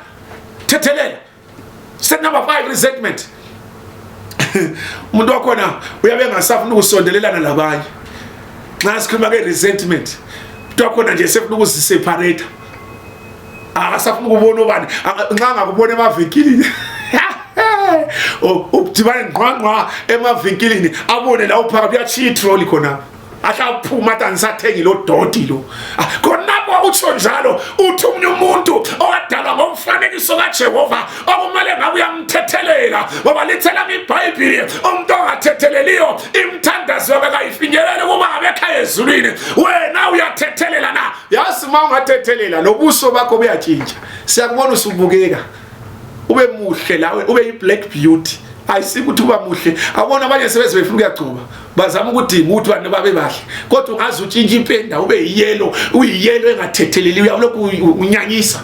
thethelela set number 5 resentment umuntu wakhona uyabe ngasafuna ukusondelelana labanye nxa sikhuluma ke resentment umuntu wakhona nje sefuna ukuziseparate akasafuna ukubona obani nxa ngakubona emavinkilini ukudibana ngqwangqwa emavinkilini abone la uphaka kuyachitroli khona ahlaphuma atangisathengi lo doti lo khonapho utsho njalo uthi umunye umuntu owadalwa ngomfanekiso kaJehova okumele ngabe uyamthethelela ngoba lithela iBhayibheli umuntu ongathetheleliyo imthandazo yakhe kayifinyelele kuba abekha ezulwini wena uyathethelela na yazi uma ungathethelela lobuso bakho buyatshintsha siyakubona usubukeka ube muhle lawe ube yi-black beauty ayisikuthi uba muhle abona abanye sebeze befuna ukuyagcoba bazama ukudinga ukuthi abantu babe bahle kodwa ungazi utshintsha impenda ube yiyelo uyiyelo engathetheleli uyalokhu unyanyisa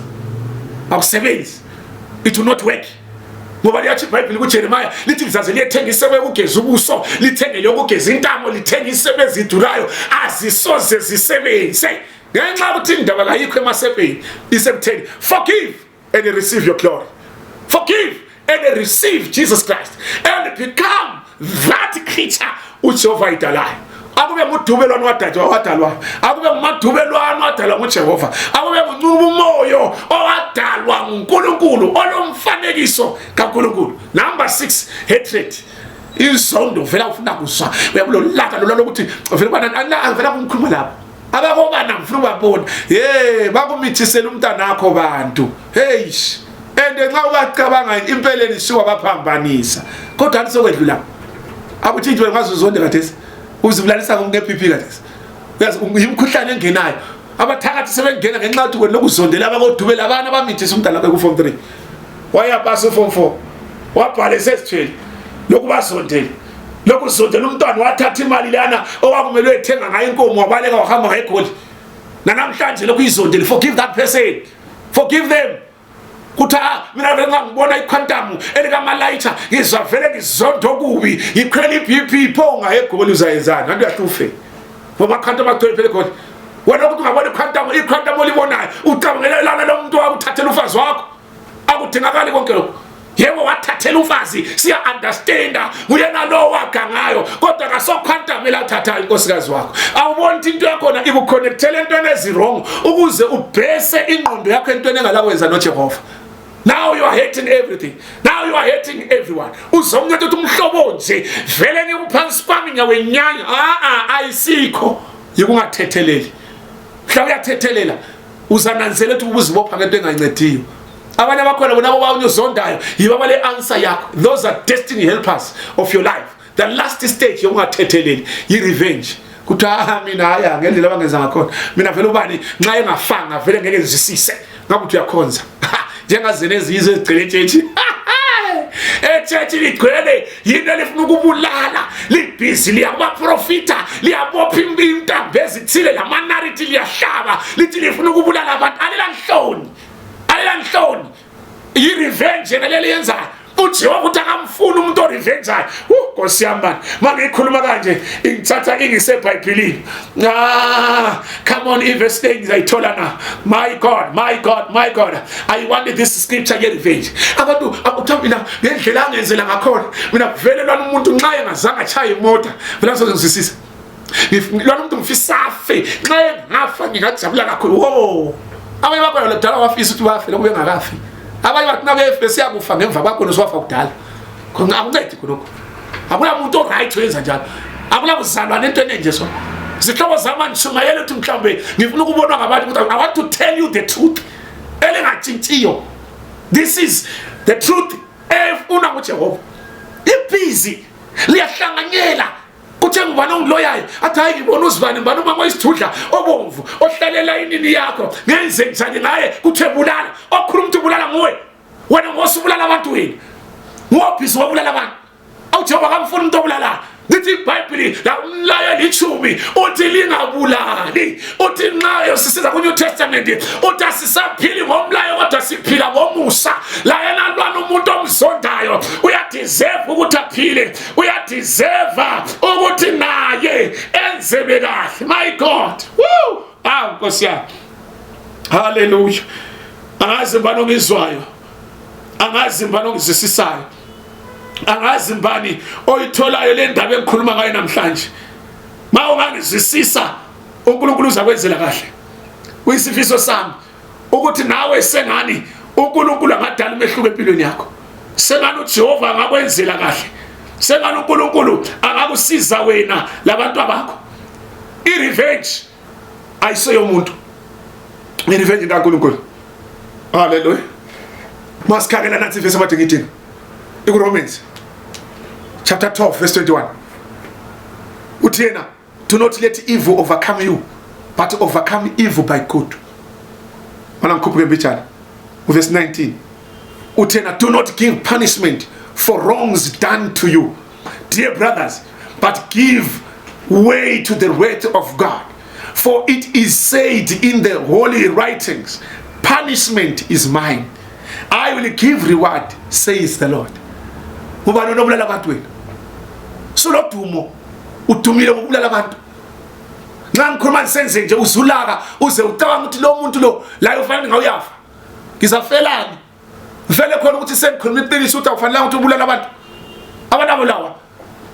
akusebenzi it will not work ngoba liyathi iBhayibheli kuJeremiah lithi lizaze liyethenga isebe ukugeza ubuso lithenge lokugeza intamo lithenga isebe ezidurayo azisoze zisebenze ngenxa ukuthi indaba kayikho emasebeni isekutheni forgive and receive your glory forgive and receive Jesus Christ and become that creature uJehova idalayo akube ngudubelwano wadalwa akube ngumadubelwano wadalwa nguJehova akube nguncungu umoyo owadalwa nguNkulunkulu olomfanekiso kaNkulunkulu. Number 6 hatred izondo vela ufuna kuswa uyabulolaka lokuthi vele bana vela kumkhuluma lapha abakobana mfuna ubabona bakumithisela umntana wakho bantu ende nxa ubacabanga impeleni suka baphambanisa kodwa alisokwedlula akuthinjwe ngazo zonke kathesi uzibulalisa ngePP kathesi uyazi imkhuhlane engenayo abathakathi sebengena ngenxa yokuthi kwena lokuzondela abakodubela abana abamithisa umntana wakhe ku form 3 wayapasa form 4 wabhala esesithweni lokubazondela lokuzondela umntwana wathatha imali lana owakumele ethenga ngayo inkomo wabaleka wahamba ngegoli namhlanje lokuyizondela forgive that person forgive them kutha mina ngangibona iquantum elikamalaitha ngizwa vele ngizonda okubi ikhwela iBP phonga egoli uzayenzana kanti uyahlufe ngoba quantum akuthola phela khona wena ukuthi ungabona iquantum olibonayo ucabungelelana lo muntu wakuthathela ufazi wakho akudingakali konke lokho yebo wathathela ufazi siya understanda uyena lo wagangayo kodwa kasoquantum elathatha inkosikazi wakho awubona into yakhona ikuconnectele entweni ezirong ukuze ubhese ingqondo yakho entweni engalakwenza noJehova. Now you are hating everything. Now you are hating everyone. Uzomnyathi uthi umhlobo nje vele ngikuphansi kwami nyawenyanya ayisikho yikungathetheleli. Mhla uyathethelela uzananzela ukuthi ubuzibopha ngento engancediyo. Abanye bakhona bona bawunyozondayo yiba bale answer yakho. Those are destiny helpers of your life. The last stage yokungathetheleli yi revenge. Kuthi mina haya ngendlela abangenza ngakhona. Mina vele ubani nxa engafanga vele ngeke ngizisise. Ngakuthi uyakhonza. Njengazene ezizwe ezigcwele echechi echechi ligcwele yinto lifuna ukubulala libhizi liyabaprofita liyabopha intambo ezithile lamanarity liyahlaba lithi lifuna ukubulala abantu alela yi-revenge naleli yenzayo uJehova uthi akamfuni umuntu orivenjayo Nkosi yami manje mangikhuluma kanje ingithatha ingiseBhayibhelini come on verse 10 ngizayithola na my God I wanted this scripture ye revenge abantu akuthi mina ngendlela angenzela ngakhona mina vele lwana umuntu nxa engazange achaya imota vele ngizozwisisa lwana umuntu mfisafe nxa engafa ngingajabula kakhulu abanye bakho lodala wafisa ukuthi bafe lokube ngakafi abanye bathi nabe besiyakufa ngemva kwakho nosiwafa kudala akuncedi khonokho akula muntu right wenza njalo akula kuzalwa nentweni enje so zihlobo zamanje shumayele uthi mhlambe ngifuna ukubonwa ngabantu ukuthi I want to tell you the truth elingatshintshiyo this is the truth efuna kuJehova ibhizi liyahlanganyela kuthe ngibana ungiloyayo athi hayi ngibona uzibani ngibana uma isithudla obomvu ohlalela inini yakho ngenze njani ngaye kuthe bulala okhuluma ukuthi bulala nguwe wena ngosubulala abantu wena ngobhizi wobulala abantu awuJehova kamfuna umuntu obulala lithi iBhayibheli 2 la umlayo lichumi uthi lingabulali. Uthi nxa yosisiza ku New Testament uthi asisaphili ngomlayo kodwa siphila ngomusa. La yena lwana umuntu omzondayo uyadeserve ukuthi aphile, uyadeserve ukuthi naye enzebe kahle. My God, woo! Nkosi yami, hallelujah. Angazi mbani ongizwayo, angazi mbani ongizwisisayo, angazi mbani oyitholayo le ndaba engikhuluma ngayo namhlanje. Ma ungangizwisisa uNkulunkulu uzakwenzela kahle. Uyisifiso sami ukuthi nawe sengani uNkulunkulu angadala umehluko empilweni yakho. Sengani uJehova angakwenzela kahle. Sengani uNkulunkulu angakusiza wena labantu abakho. I-revenge ayiseyo umuntu. I-revenge kaNkulunkulu. Hallelujah. Masikhangela nathi ivesi amadingidingi. IkuRomans chapter 12 verse 21. Uthi yena, do not let evil overcome you, but overcome evil by good. Mana ngikhuphuke mbijana. Verse 19. Uthi yena, do not give punishment for wrongs done to you, dear brothers, but give way to the wrath of God. For it is said in the holy writings, punishment is mine, I will give reward, says the Lord. Ubani onobulala abantu wena? Sulodumo uthumile ngokubulala abantu. Nxa ngikhuluma ngisenze nje uzulaka uze ucabanga ukuthi lo muntu lo la ufanele ngawuyafa. Ngizafelani? Vele khona ukuthi sengikhuluma iqiniso ukuthi awufanele ukuthi ubulala abantu. Abantu abulawa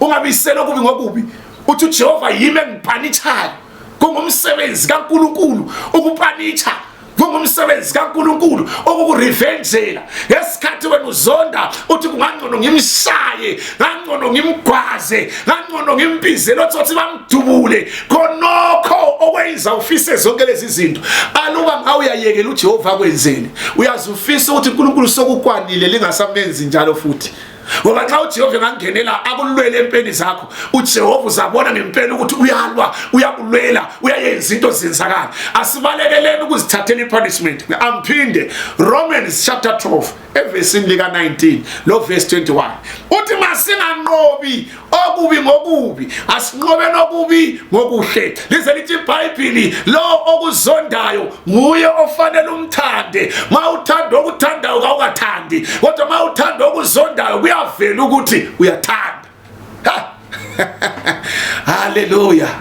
ungabisela okubi ngokubi. Uthi uJehova yimi engiphanitshayo. Kungumsebenzi kaNkulunkulu ukuphanitsha. Kungumsebenzi kaNkulunkulu okukurevengela. Ngesikhathi wena uzonda uthi kungangcono ngimshaye, ngangcono ngimgwaze, ngangcono ngimbize lothothi bamdubule. Khonokho okwenza ufise zonke lezi zinto. Aluba ngawuyayekela uJehova akwenzeni. Uyazufisa ukuthi uNkulunkulu sokukwanile lingasamenzi njalo futhi. Ngoba nxa uJehova ngangenela akulwele empeni zakho, uJehova uzabona ngempela ukuthi uyalwa, uyakulwela, uyayenza into zenzakala. Asibalekeleni ukuzithathela ipunishment. Amphinde Romans chapter 12 evesini lika 19 lo verse 21. Uthi masinganqobi okubi ngokubi, asinqobe nokubi ngokuhle. Lize lithi iBhayibheli lo okuzondayo nguye ofanele umthande. Ma uthanda okuthandayo kawukathandi, kodwa ma uthanda okuzondayo kuyavela ukuthi uyathanda. Hallelujah.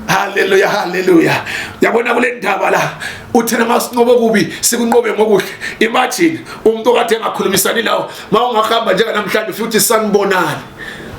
Hallelujah, hallelujah. Yabona kule ndaba la uthena masinqobe kubi sikunqobe ngokuhle. Imagine umuntu okade engakhulumisani lawo mawungahamba njenga namhlanje futhi sanibonana.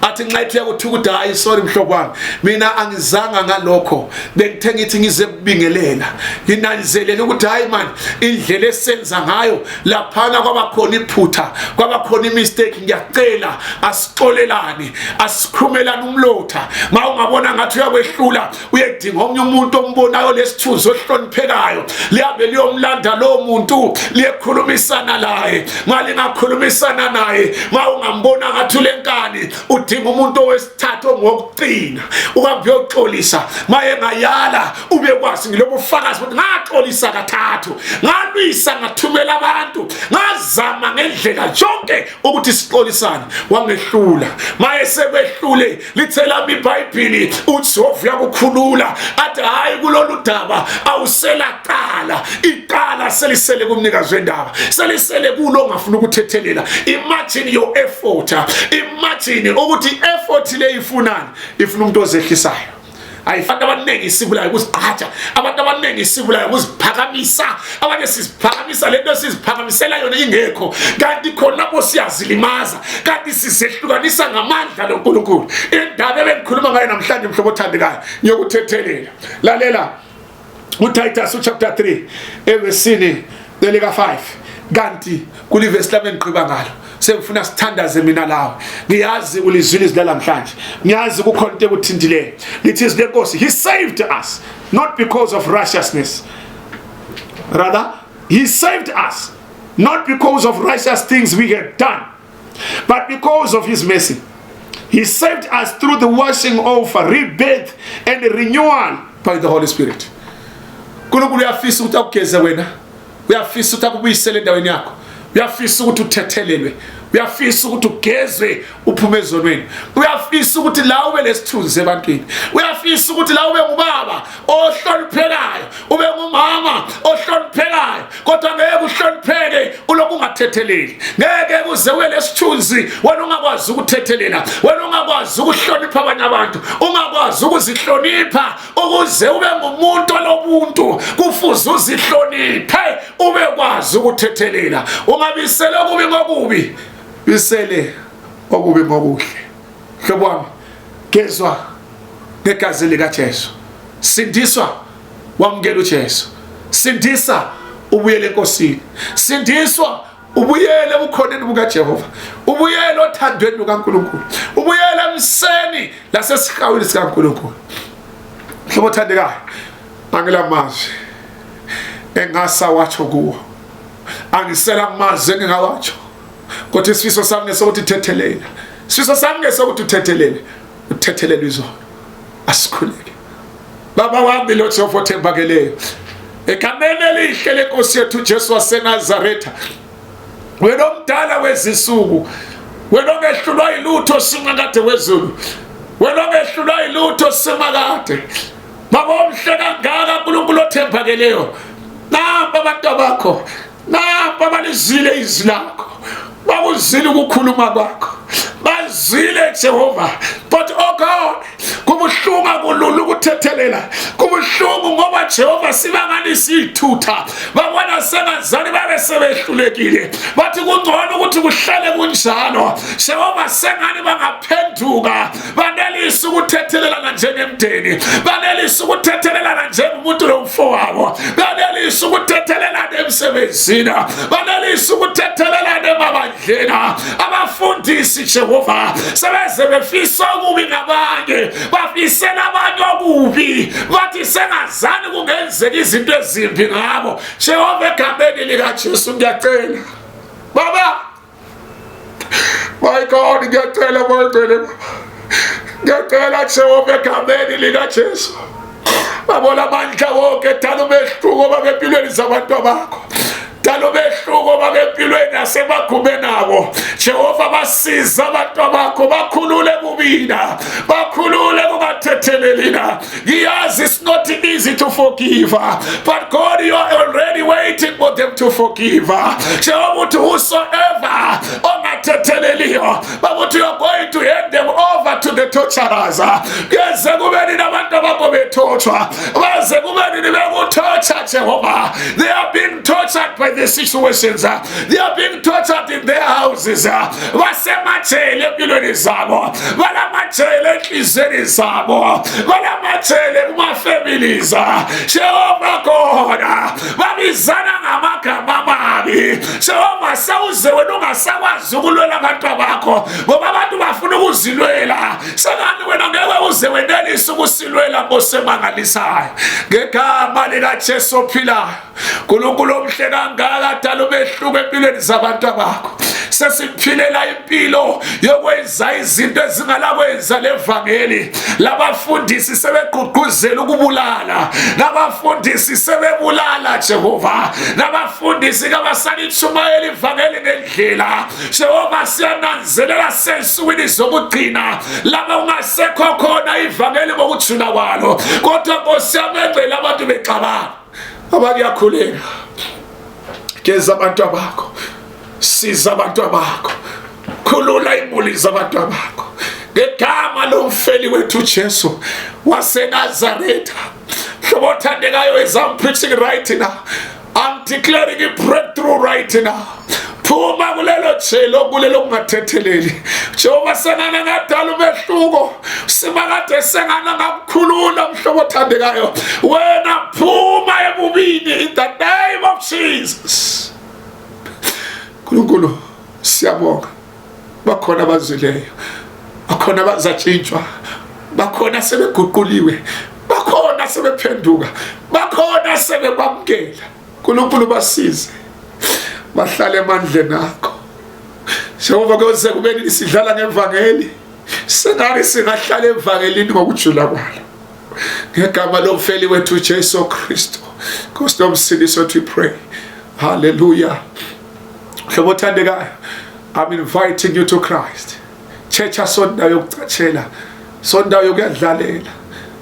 Athi nxa ethi yakuthuka ukuthi hayi sorry mhlobo wami mina angizanga ngalokho bengithe ngithi ngize kubingelela nginanzelele ukuthi hayi man indlela esenza ngayo laphana kwabakhona iphutha kwabakhona imistake ngiyacela asixolelane asikhrumelane umlotha ma ungabona ngathi uyakwehlula uyedinga omnye umuntu ombonayo lesithuzi ohloniphekayo liyabe liyomlanda lo muntu liyekhulumisana naye mali ngakhulumisana naye ma ungambona ngathi ulenkani udinga umuntu owesithathu ngokuqina ukambe uyoxolisa maye ngayala ube kwazi ngilobo ufakazi ukuthi ngaxolisa kathathu ngalwisa ngathumela abantu ngazama ngendlela zonke ukuthi sixolisane wangehlula maye sekwehlule lithela iBhayibheli uJehova uyakukhulula athi hayi kulolu daba awuselaqala iqala selisele kumnikazi wendaba selisele kulo ongafuna ukuthethelela. Imagine your effort, imagine ukuthi effort le ifunani ifuna umuntu ozehlisayo. Ayifana abaningi isibulayo ukuzigqaja, abantu abaningi isibulayo ukuziphakamisa, abanye siziphakamisa lento siziphakamisela yona ingekho kanti khona lapho siyazilimaza kanti sizehlukanisa ngamandla loNkulunkulu. Indaba ebengikhuluma ngayo namhlanje mhlobo othandekayo ngiyokuthethelela. Lalela uTitus chapter 3 evesini lika 5 kanti kulivesi lami engiqhiba ngalo sengifuna sithandaze mina lawo ngiyazi ulizwile izilala namhlanje ngiyazi kukhona into ekuthindileyo lithi izwi lenkosi he saved us not because of righteousness, rather he saved us not because of righteous things we had done but because of his mercy. He saved us through the washing of rebirth and renewal by the Holy Spirit. Nkulunkulu uyafisa ukuthi akugeze wena, uyafisa ukuthi akubuyisele endaweni yakho, uyafisa ukuthi uthethelelwe, uyafisa ukuthi ugezwe uphume ezonweni, uyafisa ukuthi la ube lesithunzi ebantwini, uyafisa ukuthi la ube ngubaba ohloniphekayo, ube ngumama ohloniphekayo, kodwa ngeke uhlonipheke ulokhu ungathetheleli, ngeke kuze ube lesithunzi wena ungakwazi ukuthethelela, wena ungakwazi ukuhlonipha abanye abantu, ungakwazi ukuzihlonipha. Ukuze ube ngumuntu olobuntu kufuze uzihloniphe, ube kwazi ukuthethelela, ungabisele okubi ngokubi, bisele okubi ngokuhle. Hlobo wami, gezwa ngegazi likaJesu, sindiswa wamukela uJesu, sindisa ubuyele enkosini, sindiswa ubuyele ebukhoneni bukaJehova, ubuyele othandweni lukaNkulunkulu, ubuyele emseni lasesihawini sikaNkulunkulu. Hlobo othandekayo, angilamazwi engasawatsho kuwo, angisela amazwi engingawatsho, kodwa isifiso sami ngesokuthi thethelela, isifiso sami ngesokuthi uthethelele, uthethelele izono, asikhuleke. Baba wami lo Jehova othembakeleyo, egameni elihle lenkosi yethu Jesu waseNazaretha, wena omdala wezisuku, wena ongehlulwa yilutho simakade wezulu, wena ongehlulwa yilutho simakade, Baba omhle kangaka uNkulunkulu othembakeleyo, nampa abantu bakho, nampa balizile izwi lakho, babuzile ukukhuluma kwakho, bazile Jehova. But oh God, kubuhlungu kulula ukuthethelela, kubuhlungu ngoba Jehova sibangani sithutha, babona sengazani babe sebehlulekile, bathi kungcono ukuthi kuhlale kunjalo. Jehova sengani bangaphenduka, banelisa ukuthethelelana njengemndeni, banelisa ukuthethelelana njengomuntu lomfowabo, banelisa ukuthethelelana emsebenzini, banelisa ukuthethelelana emabandleni. Abafundisi Jehova sebeze befisa okubi ngabanye, bafisela abanye okubi, bathi sengazani kungenzeka izinto ezimbi ngabo. Jehova egameni likaJesu ngiyacela Baba, my God, ngiyacela ngicela, ngiyacela Jehova egameni likaJesu, babola amandla wonke, dala umehluko babempilweni zabantu bakho, dala umehluko babempilweni nasemakhumeni abo. Jehova basiza abantu bakho, bakhulule kubina, bakhulule kungathethelelina. Yes, it's not easy to forgive, but God, you are already waiting for them to forgive. Jehova, to whosoever ongathetheleliyo, but you are going to hand them over to the torturers. Yes, kubeni nabantu bakho bethotshwa, baze kubeni bekutorture Jehova. They are being tortured by the situations, they are being tortured in their houses, basemajele empilweni zabo, balamajele enhliziyweni zabo, balamajele kuma-families. Jehova God, babizana ngamagama amabi. Jehova sewuze wena ungasakwazi ukulwela abantu bakho, ngoba abantu bafuna ukuzilwela. Sengani wena ngeke uze wenelise ukusilwela ngosemangalisayo. Ngegama likaJesu ophilayo, uNkulunkulu omhle kangaka, dala umehluko empilweni zabantu bakho. Sesiphilela impilo yokwenza izinto ezingalakwenza levangeli. Labafundisi sebegqugquzela ukubulala, nabafundisi sebebulala Jehova, nabafundisi kabasalitshumayela ivangeli ngendlela. Jehova siyananzelela sensukwini zokugcina laba ungasekho khona ivangeli ngokujula kwalo, kodwa Nkosi yami engcwele abantu bexabana abakuyakhuleka. Geza abantu bakho, siza abantu bakho, khulula imuli zabantu bakho ngegama lomfeli wethu Jesu waseNazaretha. Hlobo othandekayo, as I'm preaching right now, I'm declaring a breakthrough right now. Phuma kulelo jelo, kulelo kungathetheleli. Jehova sengana ngadala umehluko, simakade sengana ngakukhulula mhlobo othandekayo, wena phuma ebubini in the name of Jesus. Nkulunkulu siyabonga, bakhona abazileyo, bakhona abazatshintshwa, bakhona sebeguquliwe, bakhona sebephenduka, bakhona sebekwamukela. Nkulunkulu basize, bahlale emandleni akho. Jehova kuze kubeni sidlala ngevangeli, sengani singahlala evangelini ngokujula kwalo. Ngegama lomfeli wethu Jesu Kristu, Nkosi nomsindisi wethu, we pray. Hallelujah. Hlobo othandekayo, I'm inviting you to Christ. Church asondayo yokucatshela, sondayo yokuyadlalela.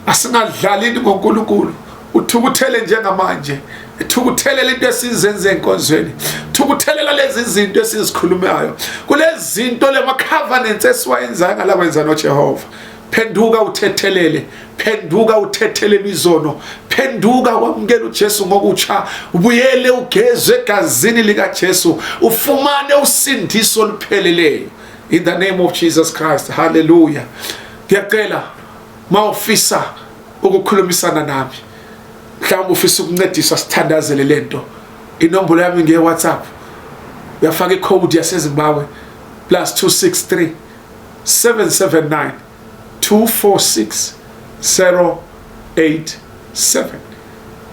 Asingadlalini ngoNkulunkulu. Uthukuthele njengamanje. Thukuthelela into esizenze enkonzweni. Thukuthelela lezi zinto esizikhulumayo. Kulezi zinto lema covenants esiwayenza ngalakwenza noJehova. Phenduka uthethelele, phenduka uthethelele izono, phenduka wamukela uJesu ngokutsha, ubuyele ugezwe egazini lika Jesu, ufumane usindiso olupheleleyo. In the name of Jesus Christ. Hallelujah. Ngiyacela mawufisa ukukhulumisana nami, mhlawumbe ufisa ukuncedisa sithandazele lento, inombolo yami nge WhatsApp uyafaka icode yaseZimbabwe +263 779 246 087.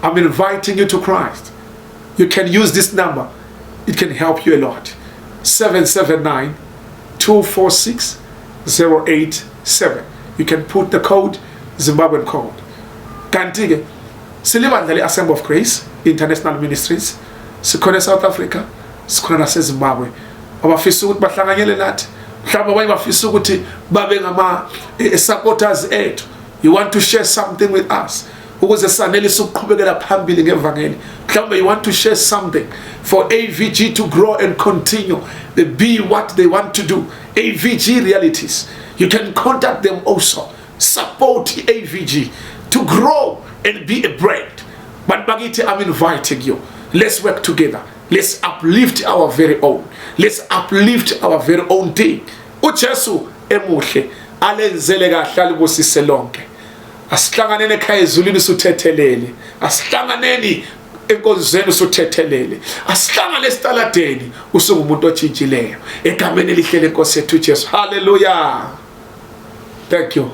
I'm inviting you to Christ. You can use this number. It can help you a lot. 779 246 087. You can put the code, Zimbabwean code. Kanti-ke silibandla le-Assembly of Grace International Ministries, sikhona eSouth Africa, sikhona naseZimbabwe. Abafisa ukuthi bahlanganyele nathi, mhlawumbe abanye bafisa ukuthi babe ngama supporters ethu. You want to share something with us ukuze sanelise ukuqhubekela phambili ngevangeli. Mhlawumbe you want to share something for AVG to grow and continue be what they want to do. AVG Realities. You can contact them also. Support AVG to grow and be a brand. But Bagiti, I'm inviting you. Let's work together. Let's uplift our very own. Let's uplift our very own thing. uJesu emuhle alenzele kahle alibusise lonke. Asihlanganene ekhaya ezulwini suthethelele. Asihlanganeni enkonzweni usuthethelele. Asihlangane esitaladeni usungumuntu otshintshileyo. Egameni elihle lenkosi yethu uJesu. Hallelujah. Thank you.